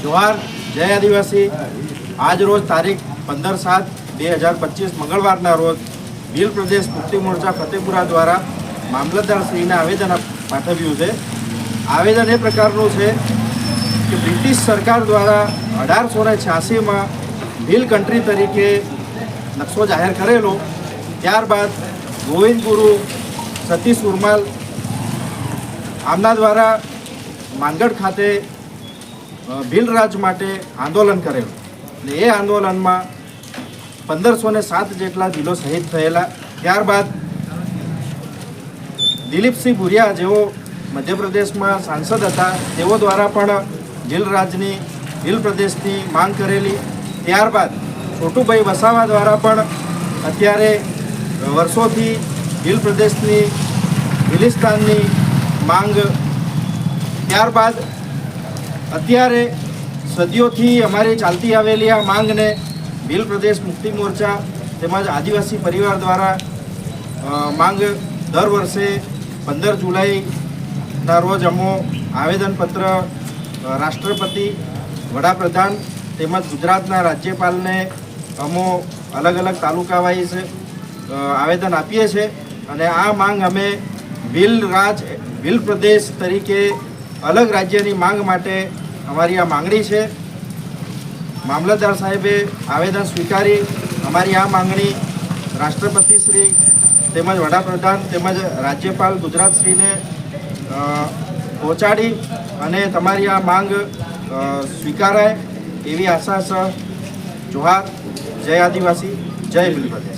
जोहार जय आदिवासी। आज रोज तारीख 15/7/2025 मंगलवार रोज भील प्रदेश मुक्ति मोर्चा फतेपुरा द्वारा मामलतदार श्री ने आवेदन पाठव्यु है। आवेदन ए प्रकारનું છે કે બ્રિટિશ સરકાર દ્વારા 1886 में ભીલ कंट्री तरीके नक्शो जाहिर करेलो। त्यारबाद गोविंद गुरु सतीश उर्माल आमना द्वारा मानगढ़ खाते भील राज माटे आंदोलन करेलू। ए आंदोलन में 1507 जेटला भीलो शहीद थयेला। त्यारबाद दिलीपसिंह भुरिया जेओ मध्य प्रदेश में सांसद था तेओ द्वारा पण भील राजनी भील प्रदेशनी मांग करेली। त्यारबाद छोटूभाई वसावा द्वारा पण अत्यारे वर्षोथी भील प्रदेशनी भीलिस्ताननी मांग। त्यारबाद अत्यारे सदियोथी अमारी चालती आवेली आ मांग ने भील प्रदेश मुक्ति मोर्चा तेमज आदिवासी परिवार द्वारा मांग दर वर्षे 15 जुलाई ना रोज अमो आवेदनपत्र राष्ट्रपति वडाप्रधान तेमज गुजरातना राज्यपाल ने अमो अलग अलग तालुका वाइज आवेदन आपीए छे। अने आ मांग अमे भील प्रदेश तरीके अलग राज्यनी मांग माटे अमारी आ मांगणी छे। मामलतदार साहेबे आवेदन स्वीकारी अमारी आ मांगणी राष्ट्रपति श्री तेमज वडाप्रधान तेमज राज्यपाल गुजरात श्री ने पहोंचाड़ी अने तमारी आ मांग स्वीकाराय एवी आशा। जोहार जय आदिवासी जय भील प्रदेश।